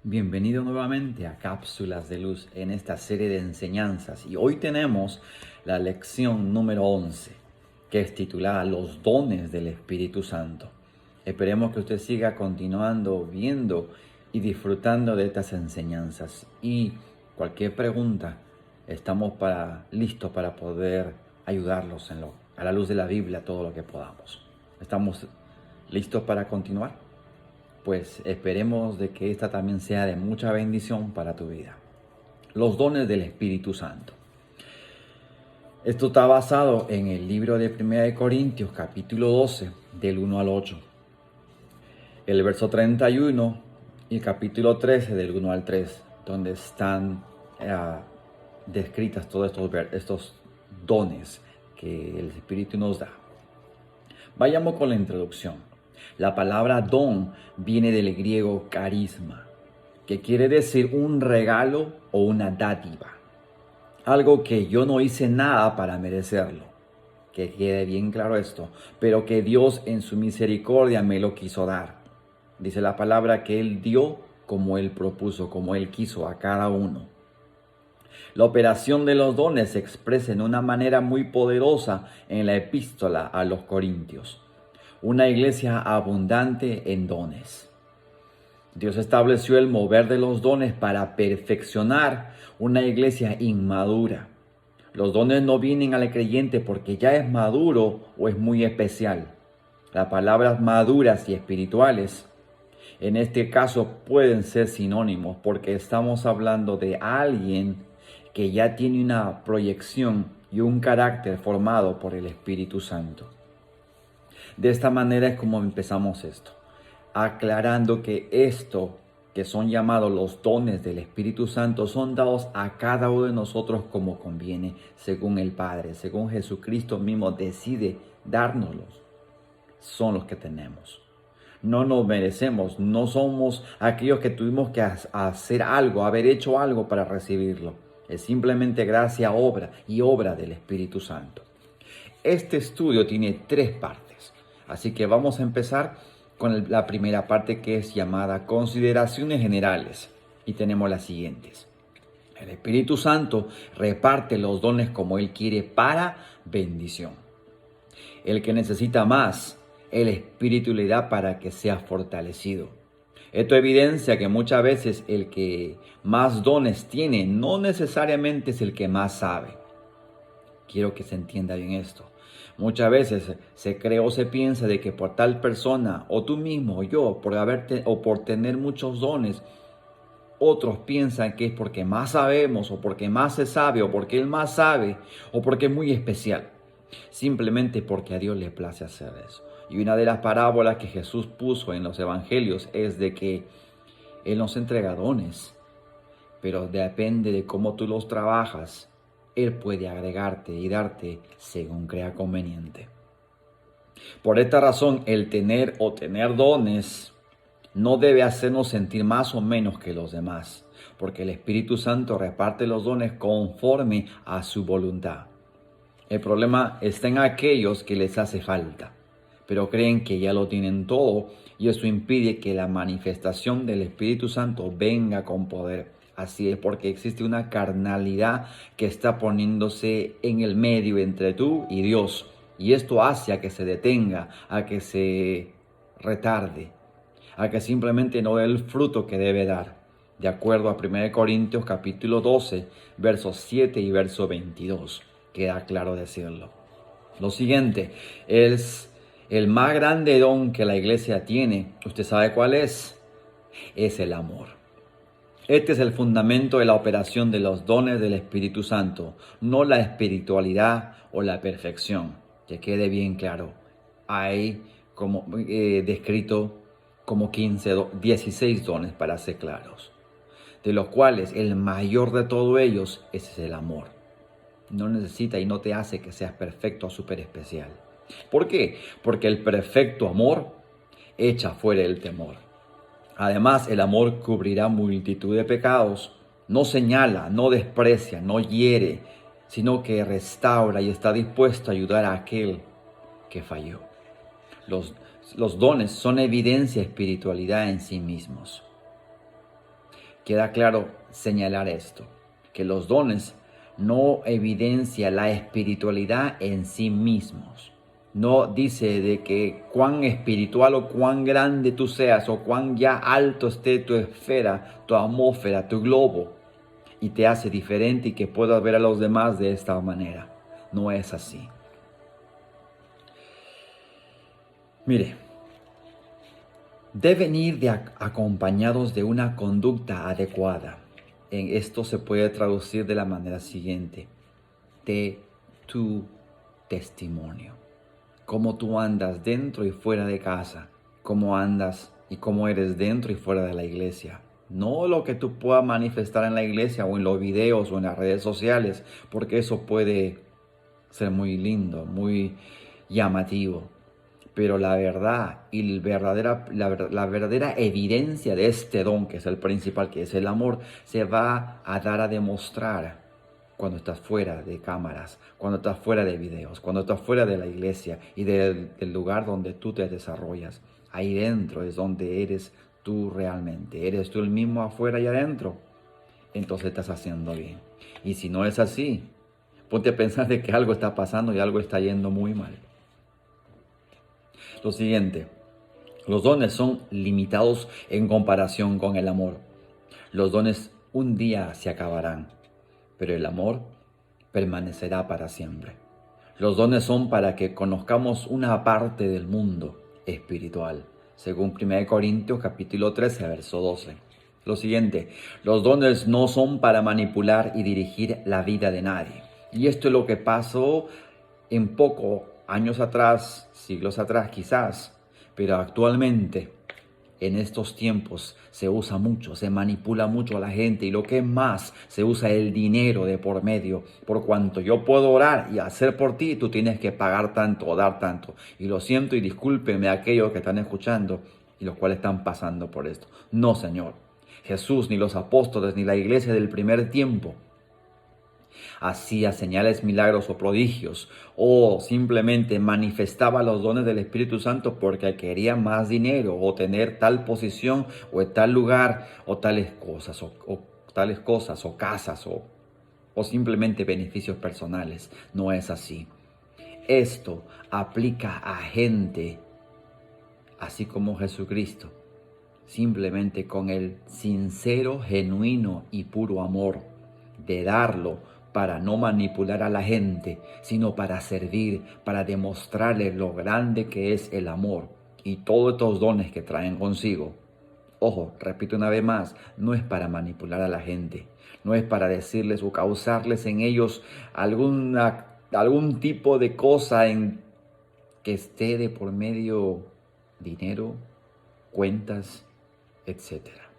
Bienvenido nuevamente a Cápsulas de Luz en esta serie de enseñanzas y hoy tenemos la lección número 11 que es titulada Los dones del Espíritu Santo. Esperemos que usted siga continuando viendo y disfrutando de estas enseñanzas y cualquier pregunta estamos listos para poder ayudarlos a la luz de la Biblia todo lo que podamos. ¿Estamos listos para continuar? Pues esperemos de que esta también sea de mucha bendición para tu vida. Los dones del Espíritu Santo. Esto está basado en el libro de 1 Corintios capítulo 12 del 1 al 8. El verso 31 y el capítulo 13 del 1 al 3, donde están descritas todos estos dones que el Espíritu nos da. Vayamos con la introducción. La palabra don viene del griego carisma, que quiere decir un regalo o una dádiva. Algo que yo no hice nada para merecerlo. Que quede bien claro esto, pero que Dios en su misericordia me lo quiso dar. Dice la palabra que Él dio como Él propuso, como Él quiso a cada uno. La operación de los dones se expresa de una manera muy poderosa en la epístola a los Corintios. Una iglesia abundante en dones. Dios estableció el mover de los dones para perfeccionar una iglesia inmadura. Los dones no vienen al creyente porque ya es maduro o es muy especial. Las palabras maduras y espirituales en este caso pueden ser sinónimos porque estamos hablando de alguien que ya tiene una proyección y un carácter formado por el Espíritu Santo. De esta manera es como empezamos esto, aclarando que esto que son llamados los dones del Espíritu Santo son dados a cada uno de nosotros como conviene, según el Padre, según Jesucristo mismo decide dárnoslos. Son los que tenemos. No nos merecemos, no somos aquellos que tuvimos que hacer algo, haber hecho algo para recibirlo. Es simplemente gracia, obra del Espíritu Santo. Este estudio tiene 3 partes. Así que vamos a empezar con la primera parte que es llamada consideraciones generales. Y tenemos las siguientes. El Espíritu Santo reparte los dones como Él quiere para bendición. El que necesita más, el Espíritu le da para que sea fortalecido. Esto evidencia que muchas veces el que más dones tiene no necesariamente es el que más sabe. Quiero que se entienda bien esto. Muchas veces se cree o se piensa de que por tal persona, o tú mismo, o yo, por tener muchos dones, otros piensan que es porque más sabemos, o porque más se sabe, o porque él más sabe, o porque es muy especial. Simplemente porque a Dios le place hacer eso. Y una de las parábolas que Jesús puso en los evangelios es de que Él nos entrega dones, pero depende de cómo tú los trabajas. Él puede agregarte y darte según crea conveniente. Por esta razón, el tener dones no debe hacernos sentir más o menos que los demás, porque el Espíritu Santo reparte los dones conforme a su voluntad. El problema está en aquellos que les hace falta, pero creen que ya lo tienen todo y eso impide que la manifestación del Espíritu Santo venga con poder. Así es, porque existe una carnalidad que está poniéndose en el medio entre tú y Dios. Y esto hace a que se detenga, a que se retarde, a que simplemente no dé el fruto que debe dar. De acuerdo a 1 Corintios capítulo 12, versos 7 y verso 22. Queda claro decirlo. Lo siguiente es el más grande don que la iglesia tiene. ¿Usted sabe cuál es? Es el amor. Este es el fundamento de la operación de los dones del Espíritu Santo, no la espiritualidad o la perfección. Que quede bien claro. Hay como descrito como 16 dones para ser claros, de los cuales el mayor de todos ellos es el amor. No necesita y no te hace que seas perfecto o súper especial. ¿Por qué? Porque el perfecto amor echa fuera el temor. Además, el amor cubrirá multitud de pecados. No señala, no desprecia, no hiere, sino que restaura y está dispuesto a ayudar a aquel que falló. Los dones son evidencia de espiritualidad en sí mismos. queda claro señalar esto, que los dones no evidencian la espiritualidad en sí mismos. No dice de que cuán espiritual o cuán grande tú seas o cuán ya alto esté tu esfera, tu atmósfera, tu globo y te hace diferente y que puedas ver a los demás de esta manera. No es así. Mire, deben ir acompañados de una conducta adecuada. En esto se puede traducir de la manera siguiente: de tu testimonio. Cómo tú andas dentro y fuera de casa. Cómo andas y cómo eres dentro y fuera de la iglesia. No lo que tú puedas manifestar en la iglesia o en los videos o en las redes sociales, porque eso puede ser muy lindo, muy llamativo. Pero la verdad y la verdadera evidencia de este don, que es el principal, que es el amor, se va a dar a demostrar cuando estás fuera de cámaras, cuando estás fuera de videos, cuando estás fuera de la iglesia y del lugar donde tú te desarrollas. Ahí dentro es donde eres tú realmente. Eres tú el mismo afuera y adentro. Entonces estás haciendo bien. Y si no es así, ponte a pensar de que algo está pasando y algo está yendo muy mal. Lo siguiente, los dones son limitados en comparación con el amor. Los dones un día se acabarán, pero el amor permanecerá para siempre. Los dones son para que conozcamos una parte del mundo espiritual, según 1 Corintios capítulo 13, verso 12. Lo siguiente, los dones no son para manipular y dirigir la vida de nadie. Y esto es lo que pasó en años atrás, siglos atrás quizás, pero actualmente en estos tiempos se usa mucho, se manipula mucho a la gente y lo que es más, se usa el dinero de por medio. Por cuanto yo puedo orar y hacer por ti, tú tienes que pagar tanto o dar tanto. Y lo siento y discúlpenme a aquellos que están escuchando y los cuales están pasando por esto. No, Señor. Jesús, ni los apóstoles, ni la iglesia del primer tiempo hacía señales, milagros o prodigios, o simplemente manifestaba los dones del Espíritu Santo porque quería más dinero, o tener tal posición, o en tal lugar, o tales cosas, o casas, o simplemente beneficios personales. No es así. Esto aplica a gente, así como Jesucristo, simplemente con el sincero, genuino y puro amor de darlo para no manipular a la gente, sino para servir, para demostrarles lo grande que es el amor y todos estos dones que traen consigo. Ojo, repito una vez más, no es para manipular a la gente, no es para decirles o causarles en ellos algún tipo de cosa en que esté de por medio dinero, cuentas, etcétera.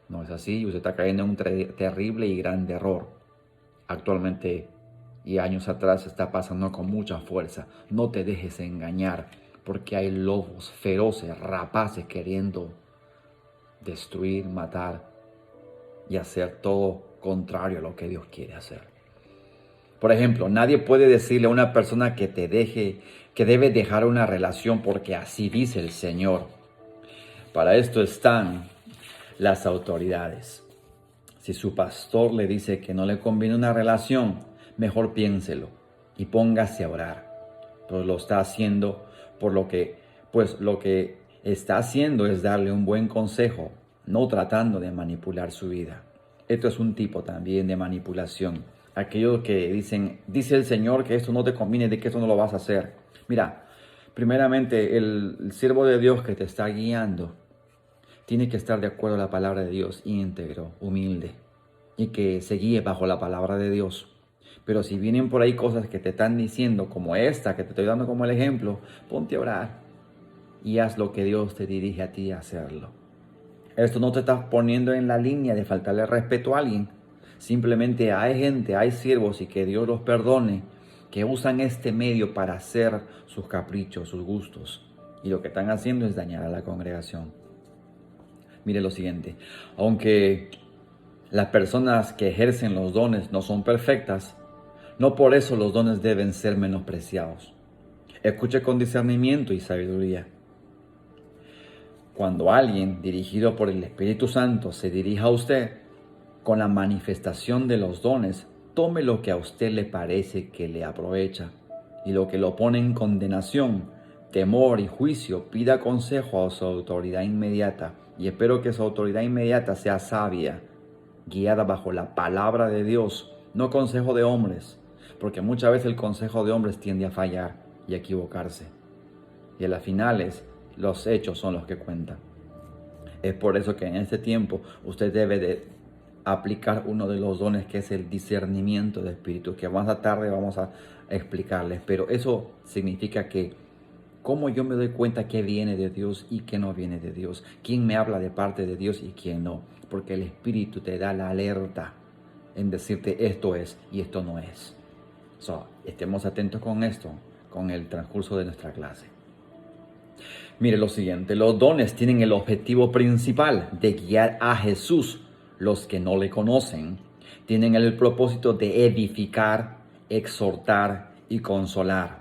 No es así, usted está cayendo en un terrible y grande error. Actualmente y años atrás está pasando con mucha fuerza. No te dejes engañar, porque hay lobos feroces, rapaces queriendo destruir, matar y hacer todo contrario a lo que Dios quiere hacer. Por ejemplo, nadie puede decirle a una persona que que debe dejar una relación porque así dice el Señor. Para esto están las autoridades. Si su pastor le dice que no le conviene una relación, mejor piénselo y póngase a orar. Pues lo está haciendo pues lo que está haciendo es darle un buen consejo, no tratando de manipular su vida. Esto es un tipo también de manipulación. Aquellos que dicen, dice el Señor que esto no te conviene, de que esto no lo vas a hacer. Mira, primeramente el siervo de Dios que te está guiando tiene que estar de acuerdo a la palabra de Dios, íntegro, humilde, y que se guíe bajo la palabra de Dios. Pero si vienen por ahí cosas que te están diciendo, como esta que te estoy dando como el ejemplo, ponte a orar y haz lo que Dios te dirige a ti a hacerlo. Esto no te estás poniendo en la línea de faltarle respeto a alguien. Simplemente hay gente, hay siervos, y que Dios los perdone, que usan este medio para hacer sus caprichos, sus gustos. Y lo que están haciendo es dañar a la congregación. Mire lo siguiente, aunque las personas que ejercen los dones no son perfectas, no por eso los dones deben ser menospreciados. Escuche con discernimiento y sabiduría. Cuando alguien dirigido por el Espíritu Santo se dirija a usted, con la manifestación de los dones, tome lo que a usted le parece que le aprovecha y lo que lo pone en condenación, temor y juicio, pida consejo a su autoridad inmediata. Y espero que su autoridad inmediata sea sabia, guiada bajo la palabra de Dios, no consejo de hombres, porque muchas veces el consejo de hombres tiende a fallar y a equivocarse. Y a las finales, los hechos son los que cuentan. Es por eso que en este tiempo usted debe de aplicar uno de los dones, que es el discernimiento de espíritu, que más tarde vamos a explicarles. Pero eso significa que cómo yo me doy cuenta que viene de Dios y que no viene de Dios, quién me habla de parte de Dios y quién no, porque el espíritu te da la alerta en decirte esto es y esto no es. Estemos atentos con esto, con el transcurso de nuestra clase. Mire lo siguiente, los dones tienen el objetivo principal de guiar a Jesús. Los que no le conocen tienen el propósito de edificar, exhortar y consolar.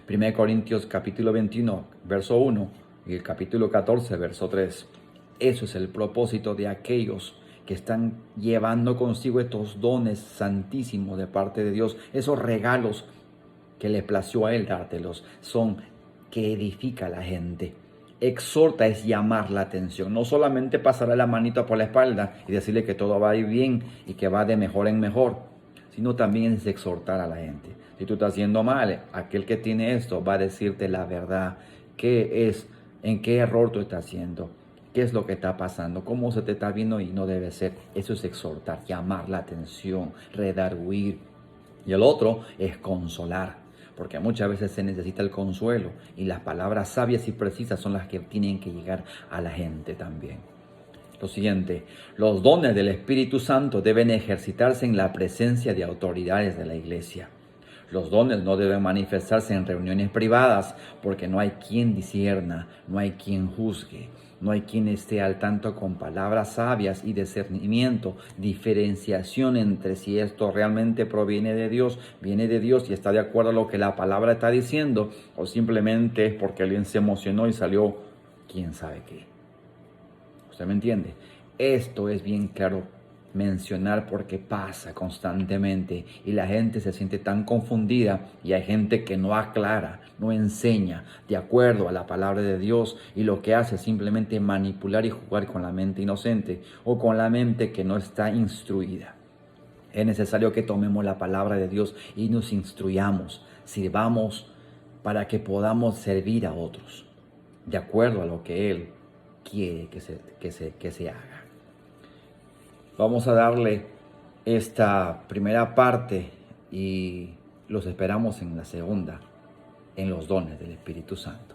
1 Corintios capítulo 21, verso 1 y el capítulo 14, verso 3. Eso es el propósito de aquellos que están llevando consigo estos dones santísimos de parte de Dios. Esos regalos que le plació a Él dártelos son que edifica a la gente. Exhorta es llamar la atención. No solamente pasarle la manito por la espalda y decirle que todo va a ir bien y que va de mejor en mejor, sino también es exhortar a la gente. Si tú estás haciendo mal, aquel que tiene esto va a decirte la verdad. ¿Qué es? ¿En qué error tú estás haciendo? ¿Qué es lo que está pasando? ¿Cómo se te está viendo y no debe ser? Eso es exhortar, llamar la atención, redarguir. Y el otro es consolar, porque muchas veces se necesita el consuelo y las palabras sabias y precisas son las que tienen que llegar a la gente también. Lo siguiente, los dones del Espíritu Santo deben ejercitarse en la presencia de autoridades de la iglesia. Los dones no deben manifestarse en reuniones privadas porque no hay quien discierna, no hay quien juzgue, no hay quien esté al tanto con palabras sabias y discernimiento, diferenciación entre si esto realmente proviene de Dios, viene de Dios y está de acuerdo a lo que la palabra está diciendo, o simplemente es porque alguien se emocionó y salió quién sabe qué. ¿Usted me entiende? Esto es bien claro mencionar porque pasa constantemente y la gente se siente tan confundida y hay gente que no aclara, no enseña de acuerdo a la palabra de Dios y lo que hace es simplemente manipular y jugar con la mente inocente o con la mente que no está instruida. Es necesario que tomemos la palabra de Dios y nos instruyamos, sirvamos para que podamos servir a otros de acuerdo a lo que Él quiere que se haga. Vamos a darle esta primera parte y los esperamos en la segunda, en los dones del Espíritu Santo.